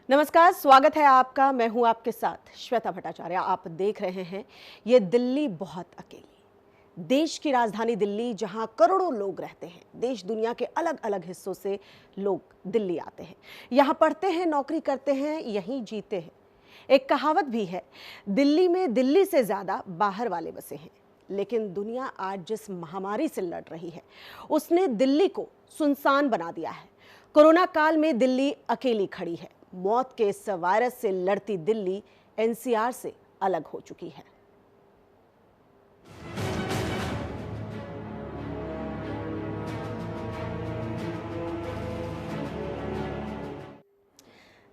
नमस्कार, स्वागत है आपका। मैं हूं आपके साथ श्वेता भट्टाचार्य। आप देख रहे हैं ये दिल्ली बहुत अकेली। देश की राजधानी दिल्ली, जहां करोड़ों लोग रहते हैं। देश दुनिया के अलग अलग हिस्सों से लोग दिल्ली आते हैं, यहां पढ़ते हैं, नौकरी करते हैं, यहीं जीते हैं। एक कहावत भी है, दिल्ली में दिल्ली से ज्यादा बाहर वाले बसे हैं। लेकिन दुनिया आज जिस महामारी से लड़ रही है, उसने दिल्ली को सुनसान बना दिया है। कोरोना काल में दिल्ली अकेली खड़ी है। मौत के इस वायरस से लड़ती दिल्ली एनसीआर से अलग हो चुकी है।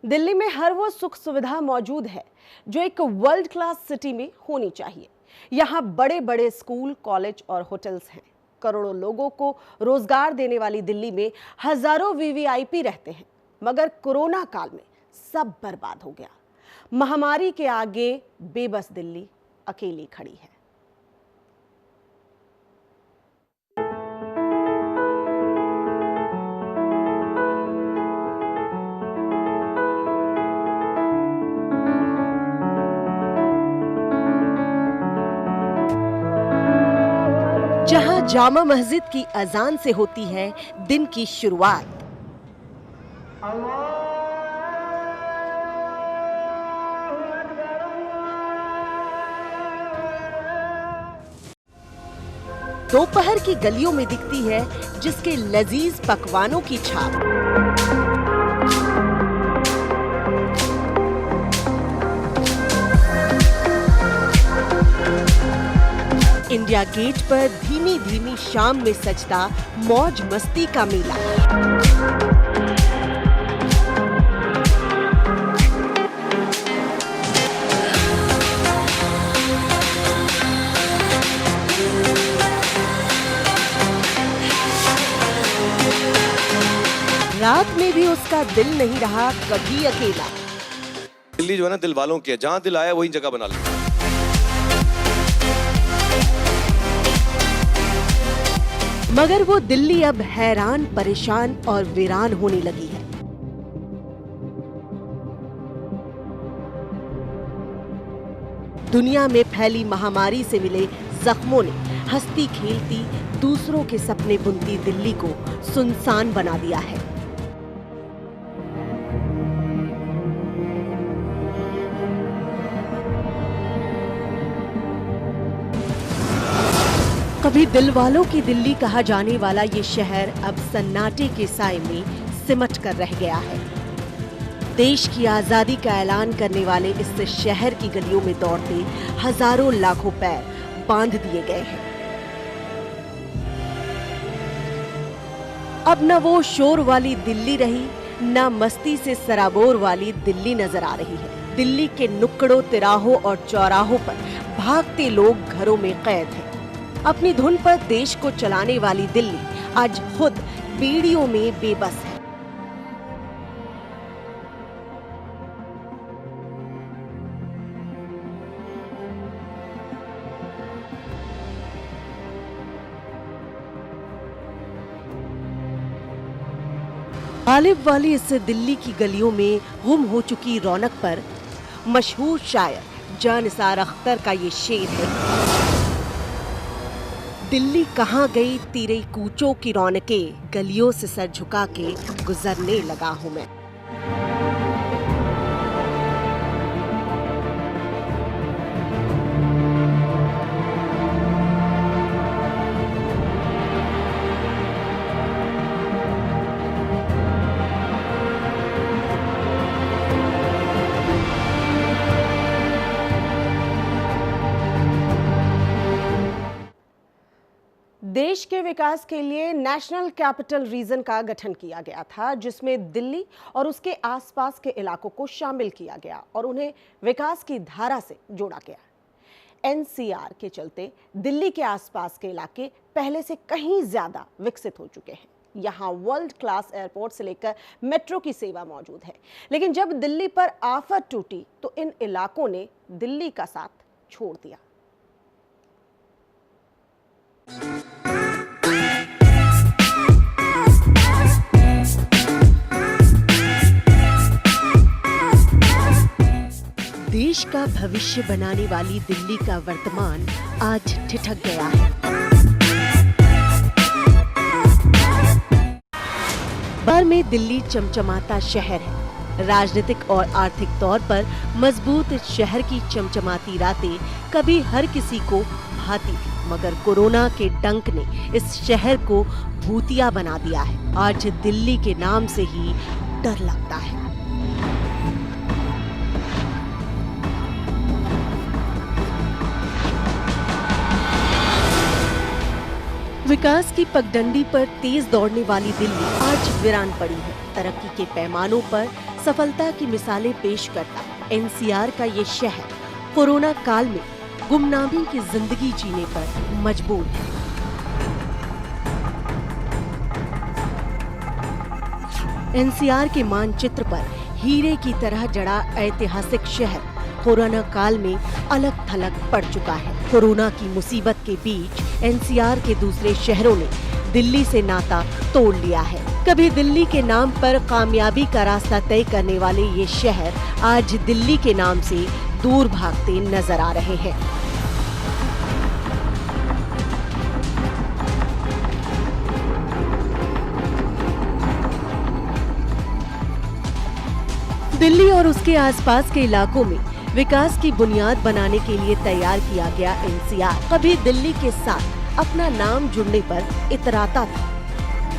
दिल्ली में हर वो सुख सुविधा मौजूद है जो एक वर्ल्ड क्लास सिटी में होनी चाहिए। यहाँ बड़े बड़े स्कूल, कॉलेज और होटल्स हैं। करोड़ों लोगों को रोजगार देने वाली दिल्ली में हजारों वीवीआईपी रहते हैं। मगर कोरोना काल में सब बर्बाद हो गया। महामारी के आगे बेबस दिल्ली अकेली खड़ी है। जहां जामा मस्जिद की अजान से होती है दिन की शुरुआत, दोपहर की गलियों में दिखती है जिसके लजीज पकवानों की छाप। इंडिया गेट पर धीमी धीमी शाम में सजता मौज मस्ती का मेला। रात में भी उसका दिल नहीं रहा कभी अकेला। दिल्ली जो है ना, दिल वालों की है। जहां दिल आया वही जगह बना लेते। मगर वो दिल्ली अब हैरान, परेशान और वीरान होने लगी है। दुनिया में फैली महामारी से मिले जख्मों ने हंसती खेलती, दूसरों के सपने बुनती दिल्ली को सुनसान बना दिया है। कभी दिल वालों की दिल्ली कहा जाने वाला ये शहर अब सन्नाटे के साए में सिमट कर रह गया है। देश की आजादी का ऐलान करने वाले इस शहर की गलियों में दौड़ते हजारों लाखों पैर बांध दिए गए हैं। अब न वो शोर वाली दिल्ली रही, न मस्ती से सराबोर वाली दिल्ली नजर आ रही है। दिल्ली के नुक्कड़ों, तिराहों और चौराहों पर भागते लोग घरों में कैद हैं। अपनी धुन पर देश को चलाने वाली दिल्ली आज खुद बेड़ियों में बेबस है। गालिब वाली इस दिल्ली की गलियों में गुम हो चुकी रौनक पर मशहूर शायर जानिसार अख्तर का ये शेर है। दिल्ली कहाँ गई तेरे कूचों की रौनकें, गलियों से सर झुका के गुजरने लगा हूं मैं। देश के विकास के लिए नेशनल कैपिटल रीजन का गठन किया गया था, जिसमें दिल्ली और उसके आसपास के इलाकों को शामिल किया गया और उन्हें विकास की धारा से जोड़ा गया। एनसीआर के चलते दिल्ली के आसपास के इलाके पहले से कहीं ज्यादा विकसित हो चुके हैं। यहाँ वर्ल्ड क्लास एयरपोर्ट से लेकर मेट्रो की सेवा मौजूद है। लेकिन जब दिल्ली पर आफत टूटी तो इन इलाकों ने दिल्ली का साथ छोड़ दिया। देश का भविष्य बनाने वाली दिल्ली का वर्तमान आज ठिठक गया है। बार में दिल्ली चमचमाता शहर है। राजनीतिक और आर्थिक तौर पर मजबूत शहर की चमचमाती रातें कभी हर किसी को भाती थी, मगर कोरोना के डंक ने इस शहर को भूतिया बना दिया है। आज दिल्ली के नाम से ही डर लगता है। विकास की पगडंडी पर तेज दौड़ने वाली दिल्ली आज वीरान पड़ी है। तरक्की के पैमानों पर सफलता की मिसालें पेश करता एनसीआर का ये शहर कोरोना काल में गुमनामी की जिंदगी जीने पर मजबूर है। एनसीआर के मानचित्र पर हीरे की तरह जड़ा ऐतिहासिक शहर कोरोना काल में अलग थलग पड़ चुका है। कोरोना की मुसीबत के बीच एनसीआर के दूसरे शहरों ने दिल्ली से नाता तोड़ लिया है। कभी दिल्ली के नाम पर कामयाबी का रास्ता तय करने वाले ये शहर आज दिल्ली के नाम से दूर भागते नजर आ रहे हैं। दिल्ली और उसके आसपास के इलाकों में विकास की बुनियाद बनाने के लिए तैयार किया गया एनसीआर कभी दिल्ली के साथ अपना नाम जुड़ने पर इतराता था,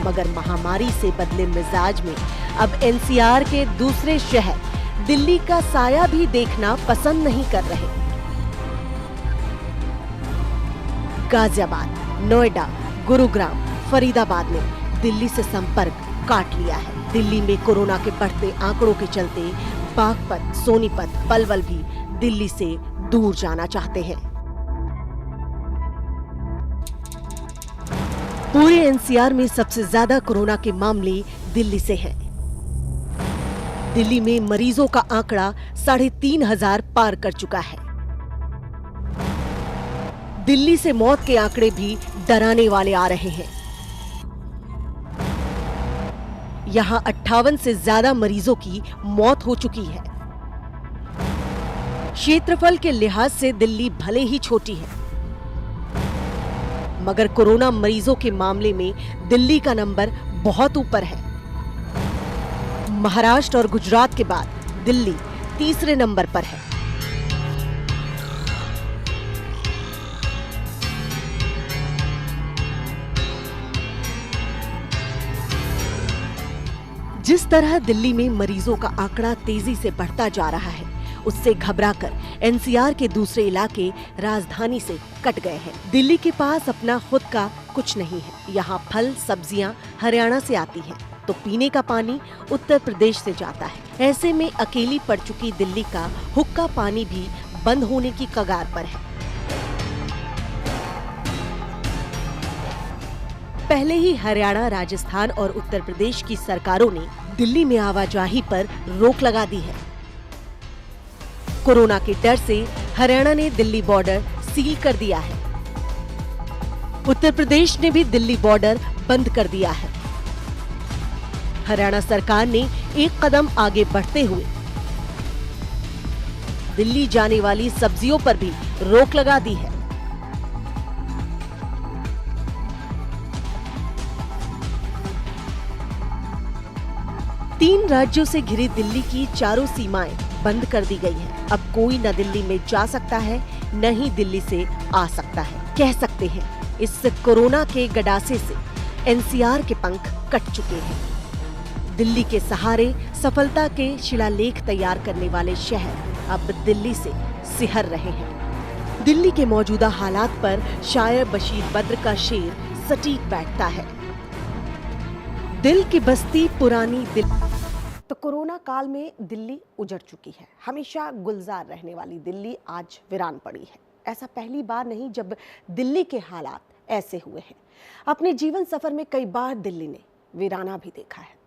मगर महामारी से बदले मिजाज में अब एनसीआर के दूसरे शहर दिल्ली का साया भी देखना पसंद नहीं कर रहे। गाजियाबाद, नोएडा, गुरुग्राम, फरीदाबाद ने दिल्ली से संपर्क काट लिया है। दिल्ली में कोरोना के बढ़ते आंकड़ों के चलते बागपत, सोनीपत, पलवल भी दिल्ली से दूर जाना चाहते हैं। पूरे एनसीआर में सबसे ज्यादा कोरोना के मामले दिल्ली से हैं। दिल्ली में मरीजों का आंकड़ा 3,500 पार कर चुका है। दिल्ली से मौत के आंकड़े भी डराने वाले आ रहे हैं। यहां 58 से ज्यादा मरीजों की मौत हो चुकी है। क्षेत्रफल के लिहाज से दिल्ली भले ही छोटी है, मगर कोरोना मरीजों के मामले में दिल्ली का नंबर बहुत ऊपर है। महाराष्ट्र और गुजरात के बाद दिल्ली तीसरे नंबर पर है। जिस तरह दिल्ली में मरीजों का आंकड़ा तेजी से बढ़ता जा रहा है, उससे घबराकर एनसीआर के दूसरे इलाके राजधानी से कट गए हैं। दिल्ली के पास अपना खुद का कुछ नहीं है। यहाँ फल सब्जियां हरियाणा से आती हैं, तो पीने का पानी उत्तर प्रदेश से जाता है। ऐसे में अकेली पड़ चुकी दिल्ली का हुक्का पानी भी बंद होने की कगार पर है। पहले ही हरियाणा, राजस्थान और उत्तर प्रदेश की सरकारों ने दिल्ली में आवाजाही पर रोक लगा दी है। कोरोना के डर से हरियाणा ने दिल्ली बॉर्डर सील कर दिया है। उत्तर प्रदेश ने भी दिल्ली बॉर्डर बंद कर दिया है। हरियाणा सरकार ने एक कदम आगे बढ़ते हुए दिल्ली जाने वाली सब्जियों पर भी रोक लगा दी है। तीन राज्यों से घिरी दिल्ली की चारों सीमाएं बंद कर दी गई हैं। अब कोई न दिल्ली में जा सकता है, न ही दिल्ली से आ सकता है। कह सकते हैं इस कोरोना के गडासे से एनसीआर के पंख कट चुके हैं। दिल्ली के सहारे सफलता के शिलालेख तैयार करने वाले शहर अब दिल्ली से सिहर रहे हैं। दिल्ली के मौजूदा हालात पर शायर बशीर बद्र का शेर सटीक बैठता है। दिल की बस्ती पुरानी दिल्ली। तो कोरोना काल में दिल्ली उजड़ चुकी है। हमेशा गुलजार रहने वाली दिल्ली आज वीरान पड़ी है। ऐसा पहली बार नहीं जब दिल्ली के हालात ऐसे हुए हैं। अपने जीवन सफर में कई बार दिल्ली ने वीराना भी देखा है।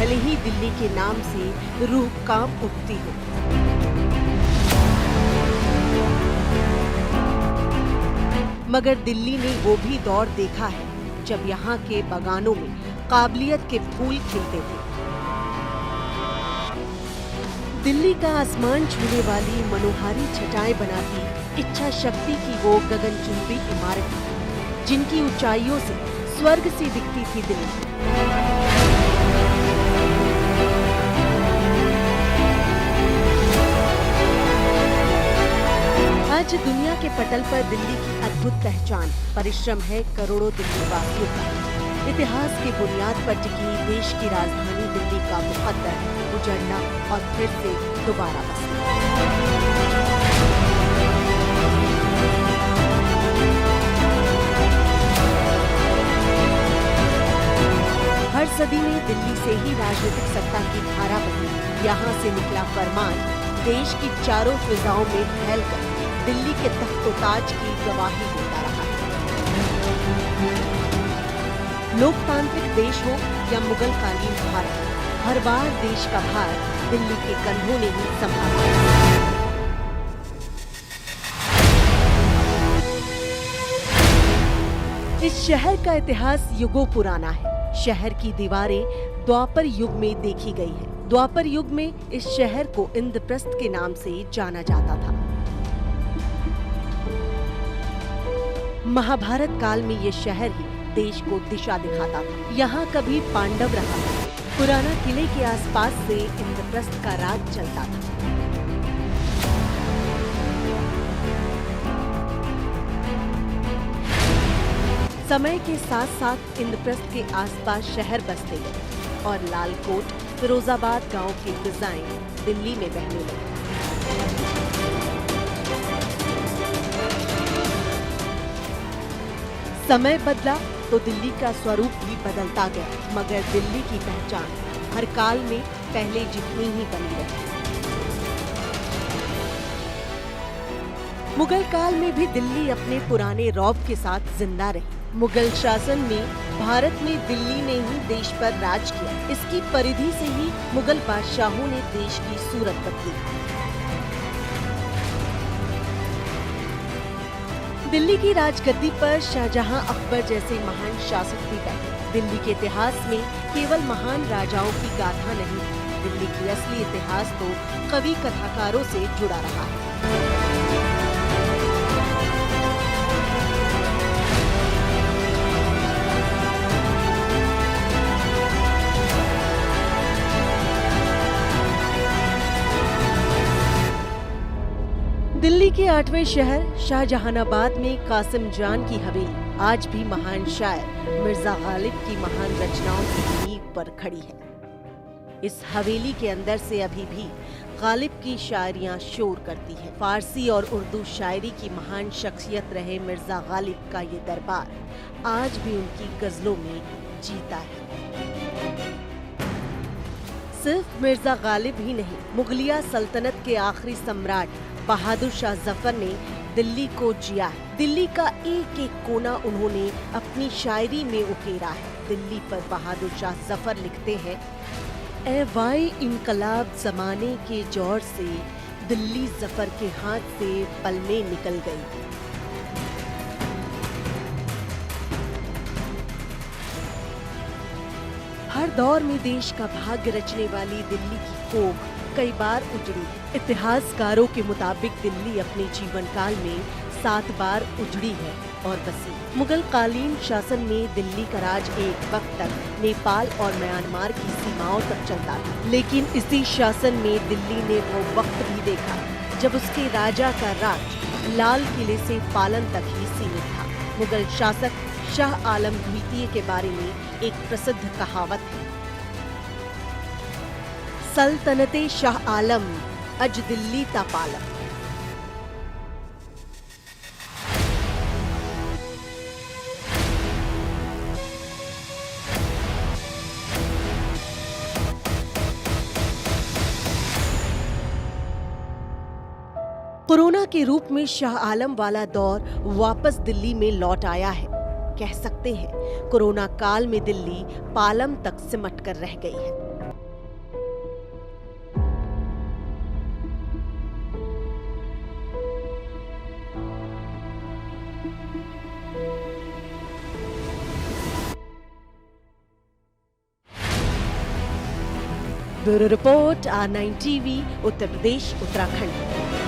भले ही दिल्ली के नाम से रूह कांप उठती हो। मगर दिल्ली ने वो भी दौर देखा है जब यहाँ के बागानों में काबिलियत के फूल खिलते थे। दिल्ली का आसमान छूने वाली मनोहारी छटाएं बनाती इच्छा शक्ति की वो गगनचुंबी इमारत थी, जिनकी ऊंचाइयों से स्वर्ग सी दिखती थी दिल्ली। आज दुनिया के पटल पर दिल्ली की अद्भुत पहचान परिश्रम है करोड़ों दिल्ली वासियों का। इतिहास की बुनियाद पर टिकी देश की राजधानी दिल्ली का मुकद्दर उजड़ना और फिर से दोबारा बसना। हर सदी में दिल्ली से ही राजनीतिक सत्ता की धारा बनी। यहाँ से निकला फरमान देश की चारों फिजाओं में फैलकर दिल्ली के तख्त-ओ-ताज की गवाही देता रहा है। लोकतांत्रिक देश हो या मुगल कालीन भारत, हर बार देश का भार दिल्ली के कंधों ने ही संभाला। इस शहर का इतिहास युगों पुराना है। शहर की दीवारें द्वापर युग में देखी गई है। द्वापर युग में इस शहर को इंद्रप्रस्थ के नाम से जाना जाता था। महाभारत काल में ये शहर ही देश को दिशा दिखाता था। यहाँ कभी पांडव रहा था। पुराना किले के आसपास से इंद्रप्रस्थ का राज चलता था। समय के साथ साथ इंद्रप्रस्थ के आसपास शहर बसते गए और लालकोट, फिरोजाबाद गांव की फिजाएं दिल्ली में बहने लगी। समय बदला तो दिल्ली का स्वरूप भी बदलता गया, मगर दिल्ली की पहचान हर काल में पहले जितनी ही बनी रही। मुगल काल में भी दिल्ली अपने पुराने रौब के साथ जिंदा रही। मुगल शासन में भारत में दिल्ली ने ही देश पर राज किया। इसकी परिधि से ही मुगल बादशाहों ने देश की सूरत बदली। दिल्ली की राजगद्दी पर शाहजहां, अकबर जैसे महान शासक भी बैठे। दिल्ली के इतिहास में केवल महान राजाओं की गाथा नहीं, दिल्ली की असली इतिहास तो कवि कथाकारों से जुड़ा रहा है। दिल्ली के 8वें शहर शाहजहानाबाद में कासिम जान की हवेली आज भी महान शायर मिर्जा गालिब की महान रचनाओं की नींव पर खड़ी है। इस हवेली के अंदर से अभी भी गालिब की शायरियां शोर करती हैं। फारसी और उर्दू शायरी की महान शख्सियत रहे मिर्जा गालिब का ये दरबार आज भी उनकी गजलों में जीता है। सिर्फ मिर्जा गालिब ही नहीं, मुगलिया सल्तनत के आखिरी सम्राट बहादुर शाह जफर ने दिल्ली को जिया है। दिल्ली का एक एक कोना उन्होंने अपनी शायरी में उकेरा है। दिल्ली पर बहादुर शाह जफर लिखते हैं, ए वाई इनकलाब जमाने के जोर से दिल्ली जफर के हाथ से पल में निकल गई। हर दौर में देश का भाग्य रचने वाली दिल्ली की कोख कई बार उजड़ी। इतिहासकारों के मुताबिक दिल्ली अपने जीवन काल में 7 बार उजड़ी है और बसी। मुगल कालीन शासन में दिल्ली का राज एक वक्त तक नेपाल और म्यांमार की सीमाओं तक चलता था, लेकिन इसी शासन में दिल्ली ने वो वक्त भी देखा जब उसके राजा का राज लाल किले से पालन तक ही सीमित था। मुगल शासक शाह आलम द्वितीय के बारे में एक प्रसिद्ध कहावत है, सल्तनते शाह आलम अज दिल्ली ता पालम। कोरोना के रूप में शाह आलम वाला दौर वापस दिल्ली में लौट आया है। कह सकते हैं कोरोना काल में दिल्ली पालम तक सिमट कर रह गई है। Bureau report R9 TV, Uttar Pradesh, Uttarakhand.